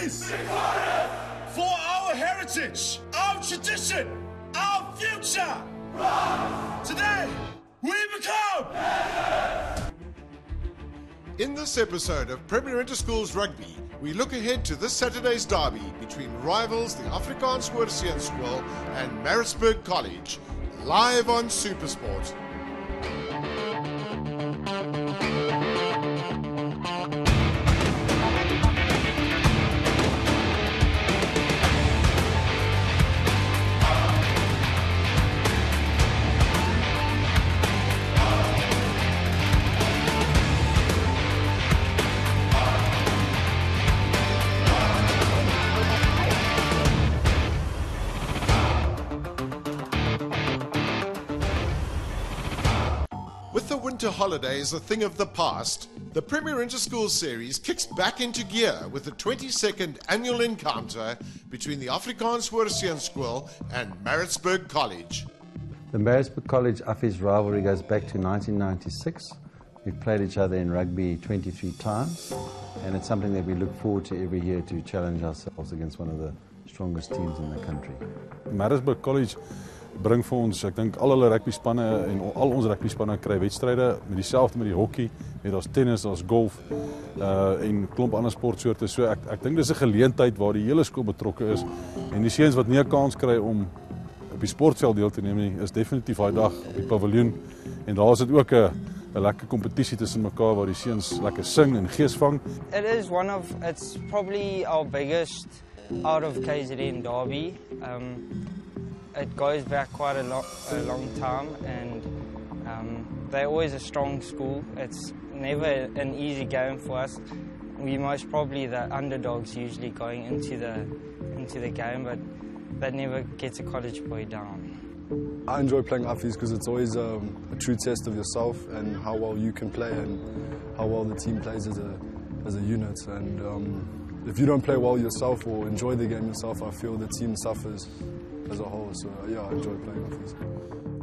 Affies! For our heritage, our tradition, our future! Today, we become... In this episode of Premier Interschools Rugby, we look ahead to this Saturday's derby between rivals the Afrikaans School and Maritzburg College, live on SuperSport. With the winter holidays a thing of the past, the Premier Interschools series kicks back into gear with the 22nd annual encounter between the Afrikaans School and Maritzburg College. The Maritzburg College Affies rivalry goes back to 1996. We've played each other in rugby 23 times, and it's something that we look forward to every year to challenge ourselves against one of the strongest teams in the country. Maritzburg College bring vir ons, ek dink al hulle rugbyspanne en al ons rugbyspanne kry wedstryde met dieselfde met die hockey, met ons tennis, ons golf en klomp ander sportsoorte. So ek dink dis 'n geleentheid waar die hele skool betrokke is en die seuns wat nie 'n kans kry om op die sportveld deel te neem nie, is definitief daai dag op die paviljoen en daar is dit ook 'n lekker kompetisie tussen mekaar waar die seuns lekker sing en gees vang. It's probably our biggest out of KZN derby. It goes back quite a long time, and they're always a strong school. It's never an easy game for us. We're most probably the underdogs usually going into the game, but that never gets a college boy down. I enjoy playing Affies because it's always a true test of yourself and how well you can play and how well the team plays as a unit. And if you don't play well yourself or enjoy the game yourself, I feel the team suffers as a whole. So yeah, I enjoy playing Affies.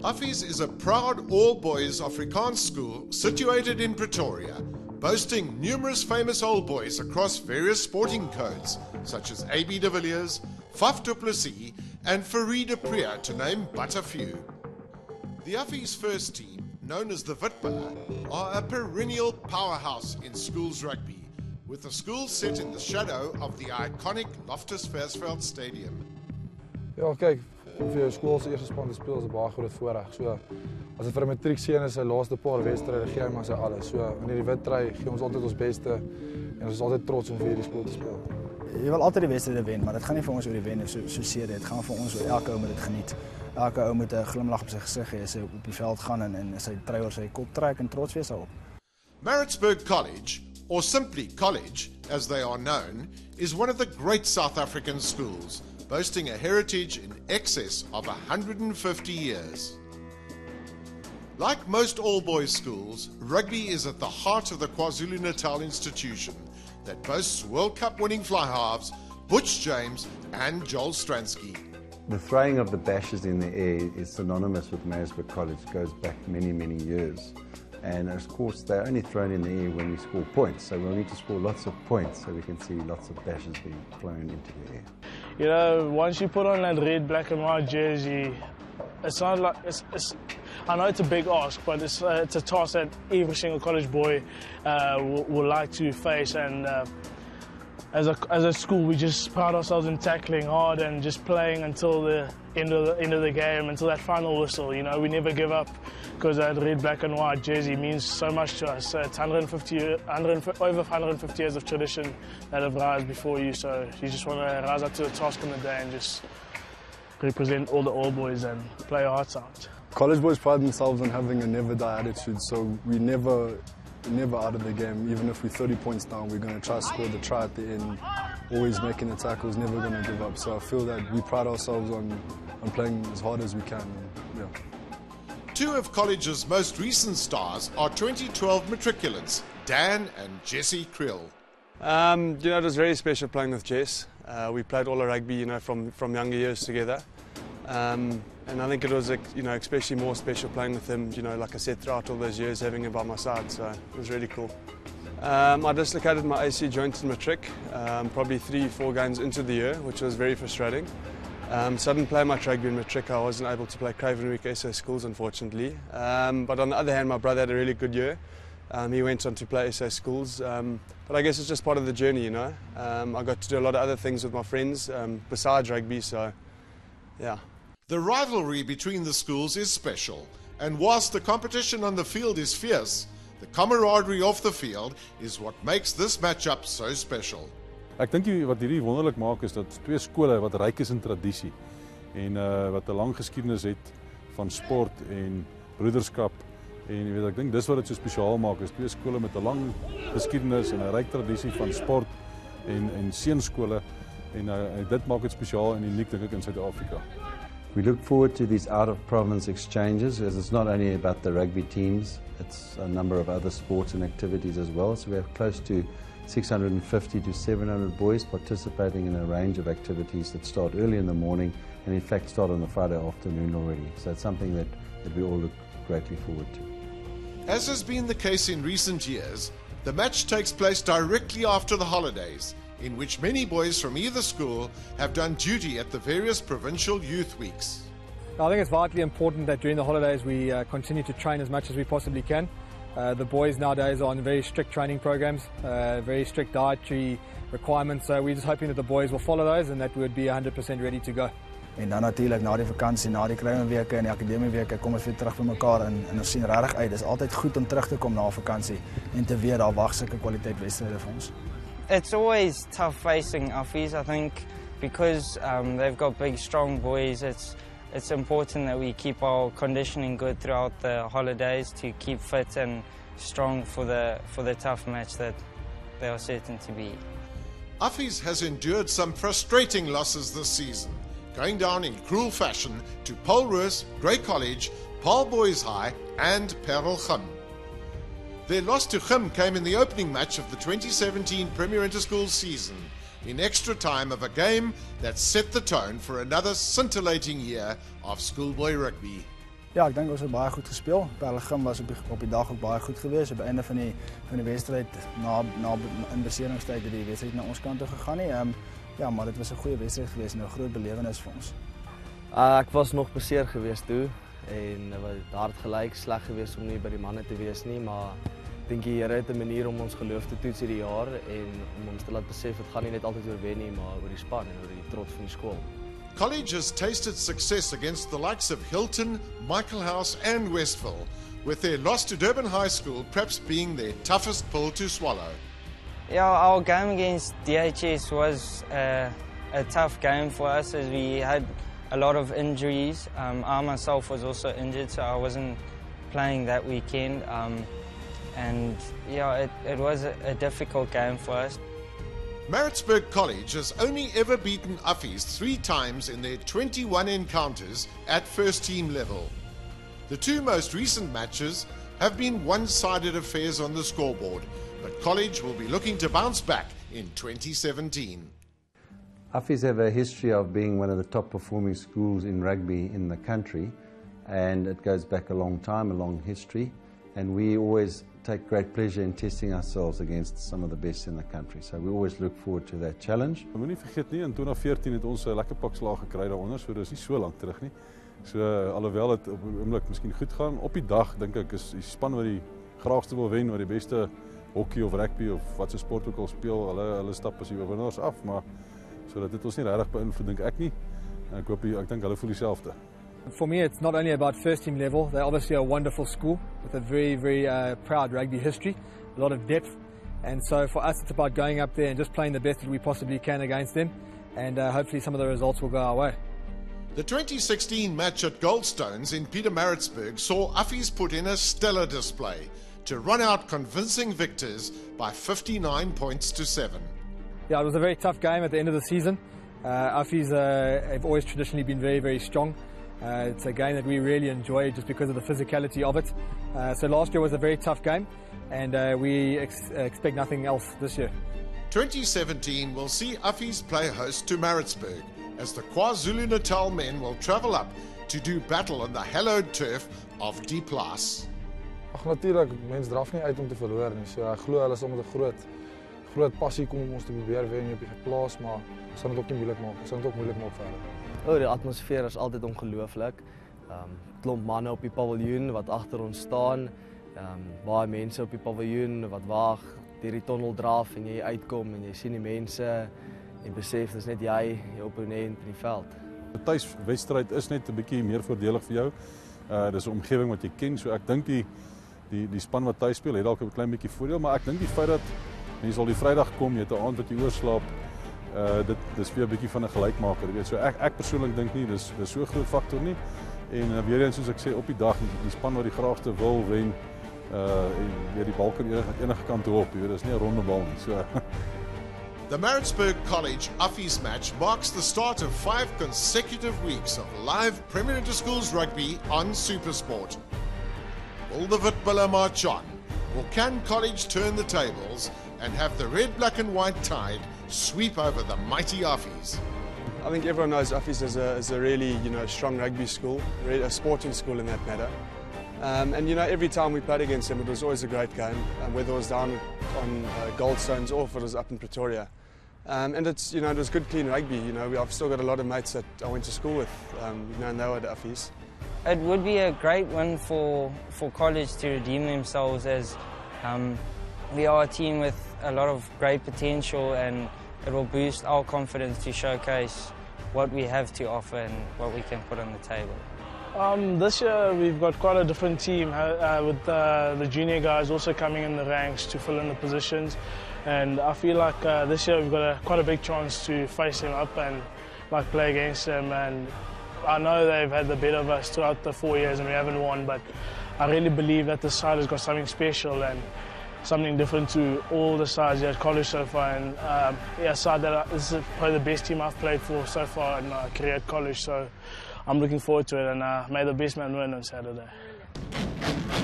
Affies is a proud all-boys Afrikaans school situated in Pretoria, boasting numerous famous old boys across various sporting codes, such as A.B. de Villiers, Faf du Plessis, and Farid de Priya, to name but a few. The Affies first team, known as the Witbulle, are a perennial powerhouse in schools rugby, with the school set in the shadow of the iconic Loftus Versfeld Stadium. Ja, kyk, vir jou skool se eerste span te speel is 'n baie groot voorreg. So as dit vir 'n matriekseun is, sy laaste paar wedstryde gee hy maar sy alles. So in hierdie witry gee ons altyd ons beste en ons is altyd trots om vir hierdie skool te speel. Jy wil altyd die wedstryde wen, maar dit gaan nie vir ons oor die wen so seer dit gaan vir ons oor elke ou moet dit geniet. Elke ou moet 'n glimlag op sy gesig hê as hy op die veld gaan en sy trui oor sy kop trek en trots wees daarop. Maritzburg College, or simply College as they are known, is one of the great South African schools, boasting a heritage in excess of 150 years. Like most all-boys schools, rugby is at the heart of the KwaZulu-Natal institution that boasts World Cup winning fly halves Butch James and Joel Stransky. The throwing of the bashes in the air is synonymous with Maritzburg College. It goes back many, many years. And of course, they're only thrown in the air when we score points. So we'll need to score lots of points so we can see lots of bashes being thrown into the air. You know, once you put on that red, black and white jersey, it's not like, I know it's a big ask, but it's a task that every single college boy will like to face. And as a school, we just pride ourselves in tackling hard and just playing until the end of the game, until that final whistle. You know, we never give up because that red, black and white jersey means so much to us. It's over 150 years of tradition that have risen before you, so you just want to rise up to the task in the day and just represent all the old boys and play our hearts out. College boys pride themselves on having a never-die attitude, so we never out of the game. Even if we're 30 points down, we're going to try to score the try at the end, always making the tackles, never going to give up. So I feel that we pride ourselves on playing as hard as we can. Yeah. Two of college's most recent stars are 2012 matriculants, Dan and Jesse Krill. You know, it was very special playing with Jess. We played all our rugby, you know, from younger years together. And I think it was, you know, especially more special playing with him, you know, like I said, throughout all those years, having him by my side, so it was really cool. I dislocated my AC joint in matric, probably 3-4 games into the year, which was very frustrating. So I didn't play much rugby in matric. I wasn't able to play Craven Week SA Schools, unfortunately. But on the other hand, my brother had a really good year. He went on to play SA Schools. But I guess it's just part of the journey, you know. I got to do a lot of other things with my friends besides rugby, so yeah. The rivalry between the schools is special, and whilst the competition on the field is fierce, the camaraderie off the field is what makes this matchup so special. Ek dink wat hierdie wonderlik maak is dat twee skole wat ryk is in tradisie en wat 'n lang geskiedenis het van sport en broederskap en jy weet ek dink dis wat dit so spesiaal maak is twee skole met 'n lang geskiedenis en 'n ryk tradisie van sport en seunskole en dit maak dit spesiaal en uniek dink ek in Suid-Afrika. We look forward to these out-of-province exchanges, as it's not only about the rugby teams, it's a number of other sports and activities as well. So we have close to 650 to 700 boys participating in a range of activities that start early in the morning and in fact start on the Friday afternoon already. So it's something that we all look greatly forward to. As has been the case in recent years, the match takes place directly after the holidays, in which many boys from either school have done duty at the various provincial youth weeks. I think it's vitally important that during the holidays we continue to train as much as we possibly can. The boys nowadays are on very strict training programs, very strict dietary requirements, so we're just hoping that the boys will follow those and that we would be 100% ready to go. En dan natuurlik na die vakansie, na die kruimeweke en die akademieweke kom ons weer terug by mekaar en ons sien regtig uit. Dis altyd goed om terug te kom na vakansie en te weet daar wag sulke kwaliteit wedstryde vir ons. It's always tough facing Affies, I think, because they've got big, strong boys. It's important that we keep our conditioning good throughout the holidays to keep fit and strong for the tough match that they are certain to be. Affies has endured some frustrating losses this season, going down in cruel fashion to Polrus, Grey College, Paarl Boys High and Parel Gym. Their loss to Gym came in the opening match of the 2017 Premier Interschools season, in extra time of a game that set the tone for another scintillating year of schoolboy rugby. Ja, ek dink ons het baie goed gespeel. Parel Gym was op die dag ook baie goed geweest. Op die einde van die wedstryd na in beseringstyd het die wedstryd na ons kant toe gegaan nie. Ja, maar dit was 'n goeie wedstryd geweest en 'n groot belewenis vir ons. Ek was nog beseer geweest toe en dit was hard gelyk, sleg geweest om nie by die manne te wees nie, maar ek dink die Here het 'n manier om ons geloof te toets hierdie jaar en om ons te laat besef dit gaan nie net altyd oor wen nie, maar oor die span en oor die trots van die skool. College has tasted success against the likes of Hilton, Michaelhouse and Westville, with their loss to Durban High School perhaps being their toughest pill to swallow. Yeah, our game against DHS was a tough game for us as we had a lot of injuries. I myself was also injured, so I wasn't playing that weekend. And yeah, it was a difficult game for us. Maritzburg College has only ever beaten Affies 3 times in their 21 encounters at first team level. The 2 most recent matches have been one-sided affairs on the scoreboard, but College will be looking to bounce back in 2017. Affies have a history of being one of the top performing schools in rugby in the country, and it goes back a long time, a long history, and we always take great pleasure in testing ourselves against some of the best in the country. So we always look forward to that challenge. Ek moet nie vergeet nie, in 2014 het ons 'n lekker pak slaag gekry daaronder, so dis nie so lank terug nie. So alhoewel dit op 'n oomblik miskien goed gaan, op die dag dink ek is die span wat die graagste wil wen, wat die beste hockey of rugby of wat se sport ook al speel, hulle stap as die oorwinnaars af, maar so dat dit ons nie regtig beïnvloed dink ek nie. Ek dink hulle voel dieselfde. For me, it's not only about first team level. They're obviously a wonderful school with a very, very proud rugby history, a lot of depth. And so for us, it's about going up there and just playing the best that we possibly can against them. And hopefully some of the results will go our way. The 2016 match at Goldstones in Pietermaritzburg saw Affies put in a stellar display to run out convincing victors by 59 points to 7. Yeah, it was a very tough game at the end of the season. Affies have always traditionally been very, very strong. It's a game that we really enjoy just because of the physicality of it. So last year was a very tough game, and we expect nothing else this year. 2017 will see Affies play host to Maritzburg, as the KwaZulu-Natal men will travel up to do battle on the hallowed turf of Diepplaas. Ag natuurlik, mense draf nie uit om te verloor nie. So ek glo hulle is met 'n groot passie kom om ons te probeer wen op die plaas, maar ons gaan dit ook nie moeilik maak. Ons gaan dit ook moeilik maak vir hulle. Die atmosfeer is altyd ongelooflik. Klomp manne op die paviljoen wat agter ons staan. Baie mense op die paviljoen wat wag, deur die tunnel draf en jy uitkom en jy sien die mense en besef dis net jy opponent in die veld. 'n Tuiswedstryd is net 'n bietjie meer voordelig vir jou. Dis 'n omgewing wat jy ken, so ek dink die span wat tuis speel het dalk 'n klein bietjie voordeel, maar ek dink die feit dat mense al die Vrydag kom, jy het 'n aand wat jy oorslaap, dis vir 'n bietjie van 'n gelykmaker, jy weet. So ek persoonlik dink nie dis so 'n groot faktor nie. En weer eens soos ek sê, op die dag die span wat die graagste wil wen, en weer die bal kan enige kant toe op, jy weet, dis nie 'n ronde bal nie. So The Maritzburg College Affies match marks the start of 5 consecutive weeks of live Premier Interschools rugby on SuperSport. Will the Witbulle march on, or can College turn the tables and have the red, black and white tide sweep over the mighty Affies? I think everyone knows Affies is a really strong rugby school, a sporting school in that matter. And every time we played against them, it was always a great game, whether it was down on Goldstones or if it was up in Pretoria. And it's it was good, clean rugby. I've still got a lot of mates that I went to school with, and they were at Affies. It would be a great win for College to redeem themselves, as we are a team with a lot of great potential, and it will boost our confidence to showcase what we have to offer and what we can put on the table. This year we've got quite a different team with the junior guys also coming in the ranks to fill in the positions, and I feel like this year we've got quite a big chance to face them up and play against them. And I know they've had the better of us throughout the 4 years and we haven't won, but I really believe that this side has got something special and something different to all the sides here at College so far. And this is probably the best team I've played for so far in my career at College, so I'm looking forward to it, and may the best man win on Saturday.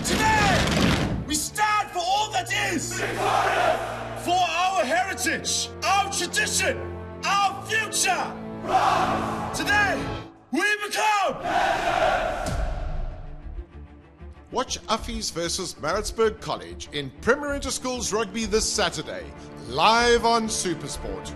Today, we stand for all that is, for our heritage, our tradition, our future. Today, we become. Watch Affies versus Maritzburg College in Premier Interschools Rugby this Saturday, live on SuperSport.